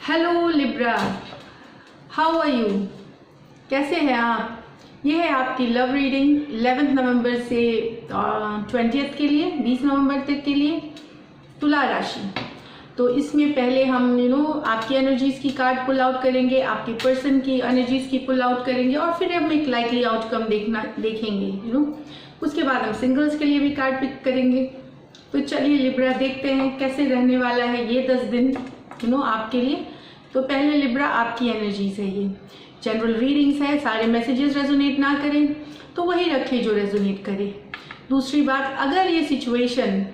Hello Libra, how are you? कैसे हैं आप? ये है आपकी लव रीडिंग 11 नवंबर से 20 के लिए, 20 नवंबर तक के लिए, तुला राशि। तो इसमें पहले हम आपकी एनर्जीज की कार्ड पुल आउट करेंगे, आपके पर्सन की एनर्जीज की पुल आउट करेंगे और फिर हम एक लाइकली आउटकम देखेंगे। उसके बाद हम सिंगल्स के लिए भी कार्ड पिक करेंगे। तो चलिए लिब्रा, देखते हैं कैसे रहने वाला है ये 10 दिन आपके लिए। तो पहले लिब्रा, आपकी एनर्जीज है, ये जनरल रीडिंग्स है, सारे मैसेजेस रेजोनेट ना करें तो वही रखें जो रेजोनेट करे। दूसरी बात, अगर ये सिचुएशन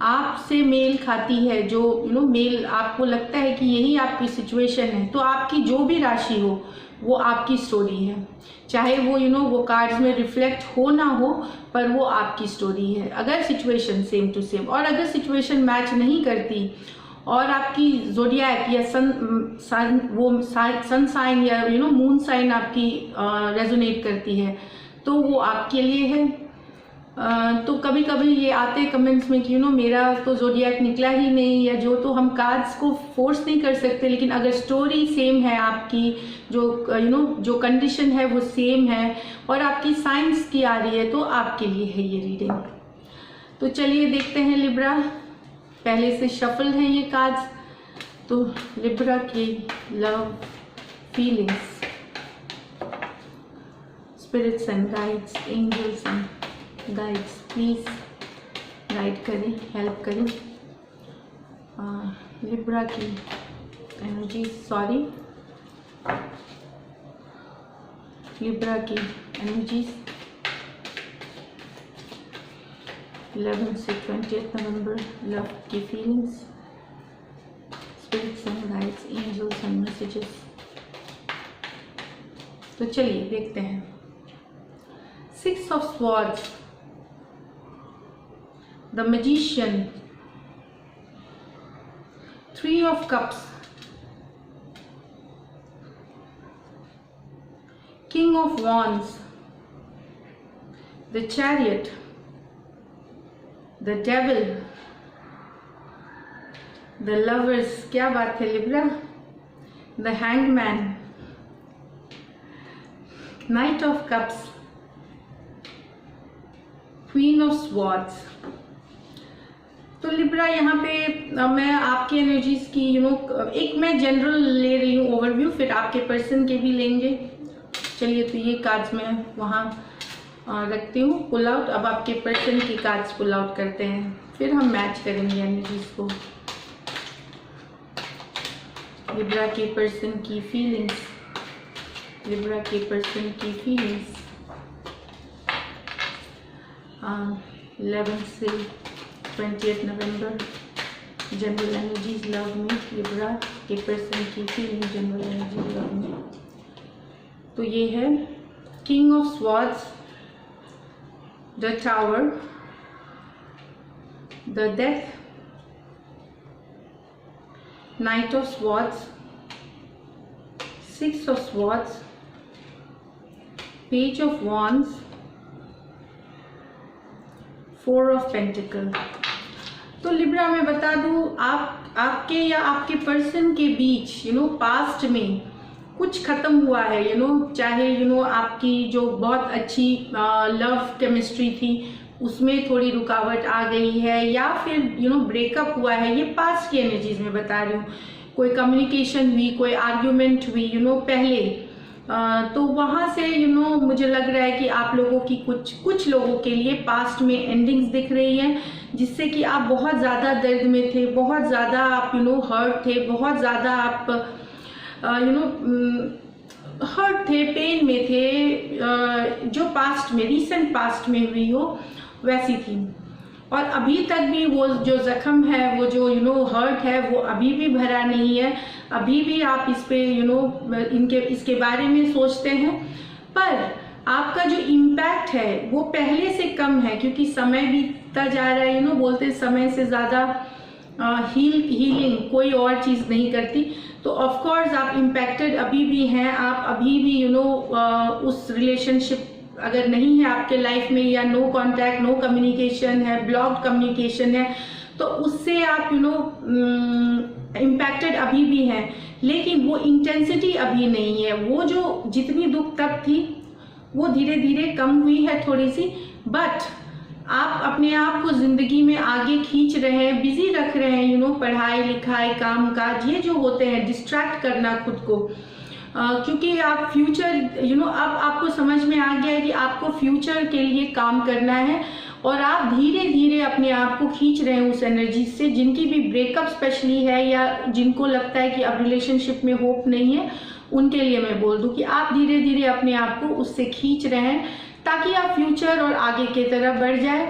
आपसे मेल खाती है, जो मेल आपको लगता है कि यही आपकी सिचुएशन है, तो आपकी जो भी राशि हो वो आपकी स्टोरी है। चाहे वो वो कार्ड्स में रिफ्लेक्ट हो ना हो, पर वो आपकी स्टोरी है। अगर सिचुएशन सेम टू सेम, और अगर सिचुएशन मैच नहीं करती और आपकी ज़ोडिएक या सन साइन या मून साइन आपकी रेजोनेट करती है, तो वो आपके लिए है। तो कभी कभी ये आते कमेंट्स में कि मेरा तो ज़ोडिएक निकला ही नहीं, या तो हम कार्ड्स को फोर्स नहीं कर सकते, लेकिन अगर स्टोरी सेम है आपकी, जो कंडीशन है वो सेम है और आपकी साइंस की आ रही है, तो आपके लिए है ये रीडिंग। तो चलिए देखते हैं लिब्रा, पहले से शफल हैं ये कार्ड्स। तो लिब्रा की love feelings, spirits and guides, angels and guides, please guide करें, हेल्प करें। लिब्रा की एनर्जी, लिब्रा की एनर्जीज 11 से 20 नवंबर, लव की feelings, spirits and guides, angels and messages. तो चलिए देखते हैं। 6 of swords, the magician, 3 of cups, king of wands, the chariot, the devil, the lovers, क्या बात है Libra, the hangman, knight of cups, queen of swords. तो Libra, यहाँ पे मैं आपकी एनर्जीज की एक मैं जनरल ले रही हूँ ओवरव्यू, फिर आपके पर्सन के भी लेंगे। चलिए, तो ये कार्ड्स मैं वहाँ रखती हूँ पुल आउट। अब आपके पर्सन की कार्ड्स पुल आउट करते हैं, फिर हम मैच करेंगे एनर्जीज को। लिब्रा के पर्सन की फीलिंग्स, लिब्रा के पर्सन की फीलिंग्स 11 से 20 नवंबर, जनरल एनर्जीज लव में, लिब्रा के पर्सन की फीलिंग जनरल एनर्जीज लव में। तो ये है king of swords, the tower, the death, night of swords, 6 of swords, page of wands, 4 of pentacle. तो लिब्रा, मैं बता दूं, आपके या आपके पर्सन के बीच पास्ट में कुछ खत्म हुआ है। चाहे आपकी जो बहुत अच्छी लव केमिस्ट्री थी उसमें थोड़ी रुकावट आ गई है, या फिर ब्रेकअप हुआ है। ये पास्ट की एनर्जीज में बता रही हूँ। कोई कम्युनिकेशन हुई, कोई आर्ग्यूमेंट हुई पहले, तो वहाँ से मुझे लग रहा है कि आप लोगों की कुछ लोगों के लिए पास्ट में एंडिंग्स दिख रही हैं, जिससे कि आप बहुत ज़्यादा दर्द में थे, बहुत ज़्यादा आप हर्ट थे, बहुत ज़्यादा आप हर्ट थे, पेन में थे, जो पास्ट में, रीसेंट पास्ट में हुई हो वैसी थी। और अभी तक भी वो जो जख्म है, वो जो हर्ट है, वो अभी भी भरा नहीं है। अभी भी आप इस पे इसके बारे में सोचते हैं, पर आपका जो इम्पैक्ट है वो पहले से कम है, क्योंकि समय बीतता जा रहा है। बोलते समय से ज़्यादा हीलिंग कोई और चीज़ नहीं करती। तो ऑफ कोर्स आप इम्पैक्टेड अभी भी हैं, आप अभी भी उस रिलेशनशिप अगर नहीं है आपके लाइफ में, या नो कांटेक्ट, नो कम्युनिकेशन है, ब्लॉक्ड कम्युनिकेशन है, तो उससे आप इम्पैक्टेड अभी भी हैं, लेकिन वो इंटेंसिटी अभी नहीं है। वो जो जितनी दुख तब थी वो धीरे धीरे कम हुई है थोड़ी सी, बट आप अपने आप को ज़िंदगी में आगे खींच रहे हैं, बिजी रख रहे हैं, पढ़ाई लिखाई काम काज ये जो होते हैं, डिस्ट्रैक्ट करना खुद को, क्योंकि आप फ्यूचर अब आपको समझ में आ गया है कि आपको फ्यूचर के लिए काम करना है, और आप धीरे धीरे अपने आप को खींच रहे हैं उस एनर्जी से। जिनकी भी ब्रेकअप स्पेशली है या जिनको लगता है कि अब रिलेशनशिप में होप नहीं है, उनके लिए मैं बोल दूं कि आप धीरे धीरे अपने आप को उससे खींच रहे हैं ताकि आप फ्यूचर और आगे की तरफ बढ़ जाए।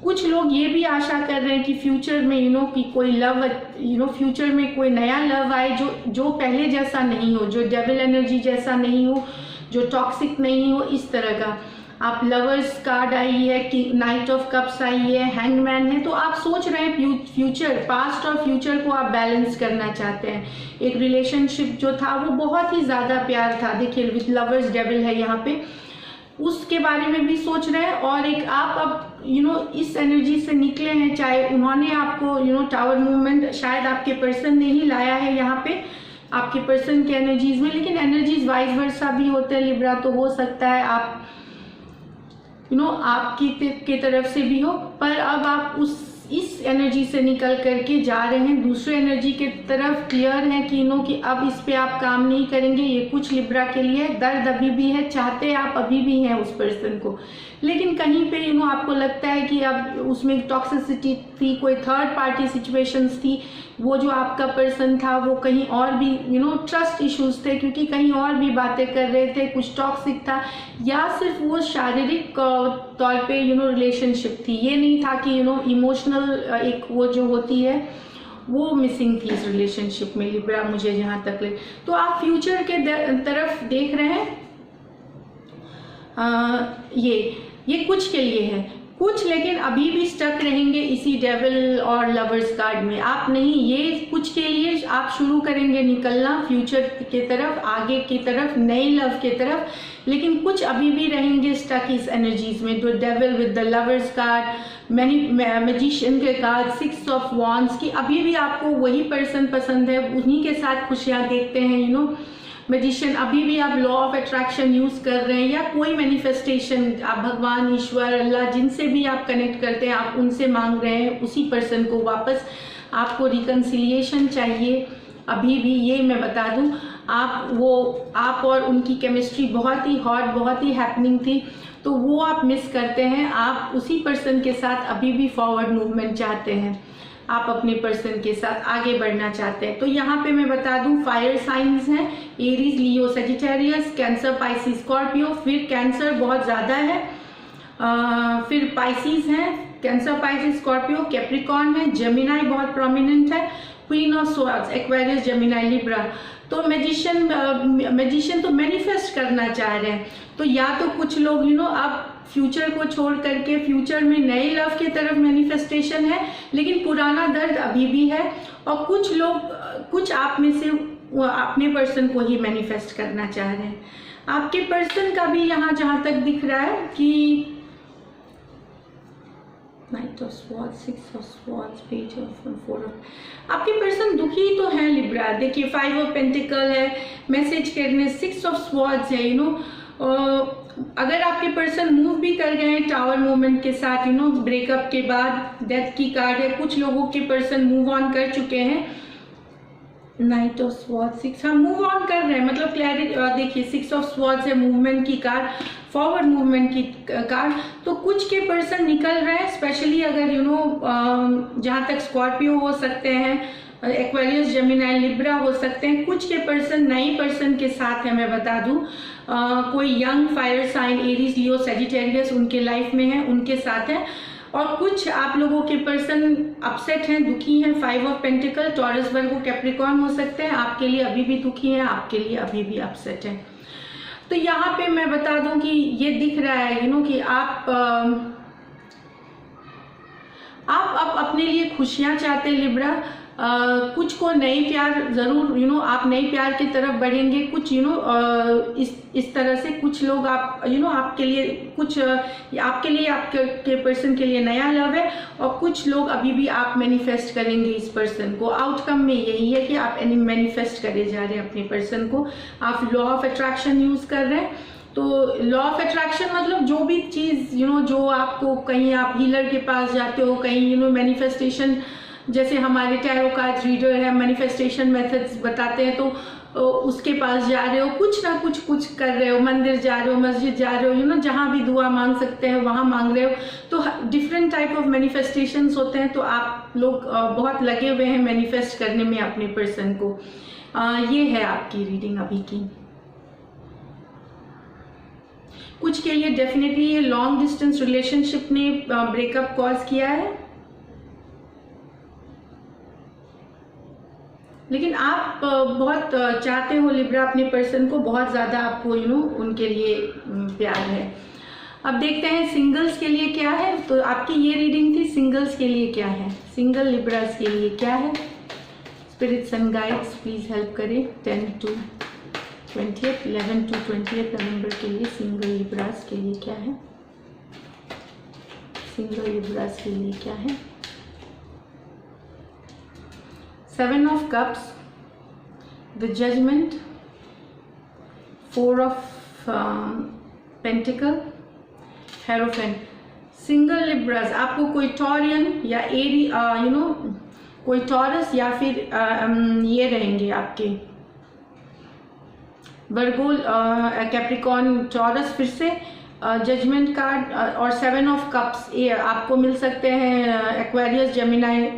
कुछ लोग ये भी आशा कर रहे हैं कि फ्यूचर में कि कोई लव फ्यूचर में कोई नया लव आए जो पहले जैसा नहीं हो, जो डेविल एनर्जी जैसा नहीं हो, जो टॉक्सिक नहीं हो, इस तरह का। आप लवर्स कार्ड आई है कि नाइट ऑफ कप्स आई है, हैंगमैन है, तो आप सोच रहे हैं फ्यूचर, पास्ट और फ्यूचर को आप बैलेंस करना चाहते हैं। एक रिलेशनशिप जो था वो बहुत ही ज़्यादा प्यार था, देखिए विद लवर्स डेविल है यहाँ पे, उसके बारे में भी सोच रहे हैं। और एक आप अब इस एनर्जी से निकले हैं, चाहे उन्होंने आपको टावर मूवमेंट शायद आपके पर्सन ने ही लाया है यहाँ पे आपके पर्सन के एनर्जीज में, लेकिन एनर्जीज वाइस वर्सा भी होते हैं लिब्रा, तो हो सकता है आप आपकी तरफ से भी हो, पर अब आप इस एनर्जी से निकल करके जा रहे हैं दूसरे एनर्जी के तरफ। क्लियर है कि अब इस पे आप काम नहीं करेंगे। ये कुछ लिब्रा के लिए दर्द अभी भी है, चाहते आप अभी भी हैं उस पर्सन को, लेकिन कहीं पे आपको लगता है कि अब उसमें टॉक्सिसिटी थी, कोई थर्ड पार्टी सिचुएशंस थी, वो जो आपका पर्सन था वो कहीं और भी ट्रस्ट इश्यूज थे, क्योंकि कहीं और भी बातें कर रहे थे, कुछ टॉक्सिक था, या सिर्फ वो शारीरिक तौर पे रिलेशनशिप थी। ये नहीं था कि इमोशनल एक वो जो होती है वो मिसिंग थी इस रिलेशनशिप में लिब्रा, मुझे जहाँ तक लगे। तो आप फ्यूचर के तरफ देख रहे हैं। ये कुछ के लिए है, कुछ लेकिन अभी भी स्टक रहेंगे इसी डेविल और लवर्स कार्ड में। आप नहीं, ये कुछ के लिए आप शुरू करेंगे निकलना फ्यूचर के तरफ, आगे की तरफ, नए लव के तरफ, लेकिन कुछ अभी भी रहेंगे स्टक इस एनर्जीज में। तो devil with the lovers card, magician के कार्ड, 6 ऑफ वॉन्ड्स की अभी भी आपको वही पर्सन पसंद है, उन्हीं के साथ खुशियाँ देखते हैं। मैजिशियन अभी भी आप लॉ ऑफ अट्रैक्शन यूज कर रहे हैं, या कोई मैनिफेस्टेशन आप भगवान, ईश्वर, अल्लाह, जिनसे भी आप कनेक्ट करते हैं, आप उनसे मांग रहे हैं उसी पर्सन को वापस। आपको रिकन्सिलिएशन चाहिए अभी भी, ये मैं बता दूं। आप और उनकी केमिस्ट्री बहुत ही हॉट, बहुत ही हैपनिंग थी, तो वो आप मिस करते हैं। आप उसी पर्सन के साथ अभी भी फॉरवर्ड मूवमेंट चाहते हैं, आप अपने पर्सन के साथ आगे बढ़ना चाहते हैं। तो यहाँ पे मैं बता दूं फायर साइंस हैं, एरीज, लियो, सजिटेरियस, कैंसर, पाइसिस, स्कॉर्पियो। फिर कैंसर बहुत ज़्यादा है, फिर पाइसिस है, कैंसर, पाइसिस, स्कॉर्पियो, कैप्रिकॉर्न है, जेमिनाई बहुत प्रोमिनेंट है, queen of swords, Aquarius, Gemini, Libra. तो मैजिशियन तो मैनिफेस्ट करना चाह रहे हैं। तो या तो कुछ लोग अब फ्यूचर को छोड़ करके फ्यूचर में नए लव की तरफ मैनिफेस्टेशन है, लेकिन पुराना दर्द अभी भी है। और कुछ लोग, कुछ आप में से अपने पर्सन को ही मैनिफेस्ट करना चाह रहे हैं। आपके पर्सन का भी यहाँ जहाँ तक दिख रहा है कि night of swords, 6 of swords, page of 4 of, आपके पर्सन दुखी तो है लिब्रा। देखिए 5 ऑफ पेंटिकल है, मैसेज करने, 6 ऑफ स्वॉर्ड्स है। अगर आपके पर्सन मूव भी कर गए हैं टावर मूवमेंट के साथ, ब्रेकअप के बाद, डेथ की कार्ड है, कुछ लोगों के पर्सन मूव ऑन कर चुके हैं। नाइट ऑफ स्वॉर्ड्स, 6, हम मूव ऑन कर रहे हैं, मतलब क्लैरिटी। देखिए 6 ऑफ स्वॉर्ड्स है, मूवमेंट की कार्ड, फॉरवर्ड मूवमेंट की कार्ड। तो कुछ के पर्सन निकल रहे हैं, स्पेशली अगर जहाँ तक स्कॉर्पियो हो सकते हैं, एक्वेरियस, जेमिनाई, लिब्रा हो सकते हैं। कुछ के पर्सन नई पर्सन के साथ है, मैं बता दूं। कोई यंग फायर साइन, एरीज, लियो, सजिटेरियस उनके लाइफ में है, उनके साथ है। और कुछ आप लोगों के पर्सन अपसेट हैं, दुखी हैं। 5 of pentacle, taurus, Virgo, Capricorn हो सकते हैं, आपके लिए अभी भी दुखी हैं, आपके लिए अभी भी अपसेट हैं। तो यहाँ पे मैं बता दूं कि ये दिख रहा है कि आप अब अपने लिए खुशियाँ चाहते हैं लिब्रा। कुछ को नए प्यार ज़रूर आप नए प्यार की तरफ बढ़ेंगे। कुछ इस तरह से कुछ लोग आप आपके लिए कुछ आपके लिए आपके पर्सन के लिए नया लव है, और कुछ लोग अभी भी आप मैनिफेस्ट करेंगे इस पर्सन को। आउटकम में यही है कि आप मैनिफेस्ट करे जा रहे हैं अपने पर्सन को। आप लॉ ऑफ अट्रैक्शन यूज़ कर रहे हैं। तो लॉ ऑफ अट्रैक्शन मतलब जो भी चीज़ जो आपको, कहीं आप हीलर के पास जाते हो, कहीं मैनिफेस्टेशन, जैसे हमारे टैरो कार्ड रीडर है, मैनिफेस्टेशन मेथड्स बताते हैं, तो उसके पास जा रहे हो, कुछ ना कुछ कर रहे हो, मंदिर जा रहे हो, मस्जिद जा रहे हो, जहाँ भी दुआ मांग सकते हैं वहाँ मांग रहे हो। तो डिफरेंट टाइप ऑफ मैनिफेस्टेशंस होते हैं। तो आप लोग बहुत लगे हुए हैं मैनिफेस्ट करने में अपने पर्सन को। ये है आपकी रीडिंग अभी की। कुछ के लिए डेफिनेटली ये लॉन्ग डिस्टेंस रिलेशनशिप ने ब्रेकअप कॉज किया है, लेकिन आप बहुत चाहते हो लिब्रा अपने पर्सन को, बहुत ज़्यादा आपको उनके लिए प्यार है। अब देखते हैं सिंगल्स के लिए क्या है। तो आपकी ये रीडिंग थी, सिंगल्स के लिए क्या है, सिंगल लिब्रास के लिए क्या है। Spirits and guides please help करें। 10 to 20th 11 to 20th नवंबर के लिए सिंगल लिब्रास के लिए क्या है, सिंगल लिब्रास के लिए क्या है। 7 of Cups, the Judgment, 4 of Pentacle, Hierophant। Single Libras आपको कोई टॉरियन या कोई टॉरस या फिर ये रहेंगे आपके वर्गो, कैप्रिकॉर्न, टॉरस, फिर से जजमेंट कार्ड और 7 of Cups ये आपको मिल सकते हैं Aquarius, Gemini,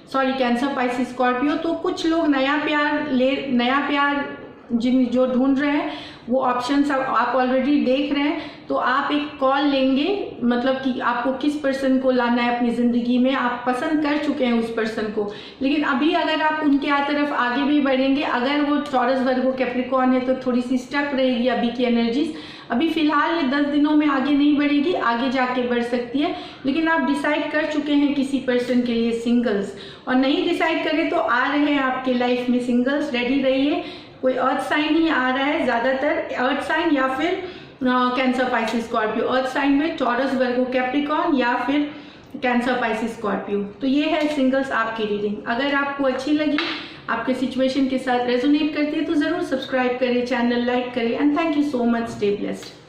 cancer, Pisces, Scorpio. तो कुछ लोग नया प्यार जो ढूंढ रहे हैं वो ऑप्शंस आप ऑलरेडी देख रहे हैं। तो आप एक कॉल लेंगे, मतलब कि आपको किस पर्सन को लाना है अपनी ज़िंदगी में। आप पसंद कर चुके हैं उस पर्सन को, लेकिन अभी अगर आप उनके तरफ आगे भी बढ़ेंगे, अगर वो टॉरस, वर्गो, कैप्रिकॉर्न है तो थोड़ी सी स्टक रहेगी अभी की एनर्जीज। अभी फिलहाल ये 10 दिनों में आगे नहीं बढ़ेगी, आगे जाके बढ़ सकती है। लेकिन आप डिसाइड कर चुके हैं किसी पर्सन के लिए सिंगल्स, और नहीं डिसाइड करें तो आ रहे हैं आपके लाइफ में सिंगल्स। रेडी रहिए। कोई अर्थ साइन ही आ रहा है, ज़्यादातर अर्थ साइन या फिर Cancer, Pisces, Scorpio. Earth sign में टॉरस, वर्गो, कैप्रिकॉर्न या फिर कैंसर, पाइसिस, स्कॉर्पियो। तो ये है सिंगल्स आपकी रीडिंग। अगर आपको अच्छी लगी, आपके सिचुएशन के साथ रेजोनेट करती है, तो ज़रूर सब्सक्राइब करें, चैनल लाइक करें। And thank you so much. Stay blessed.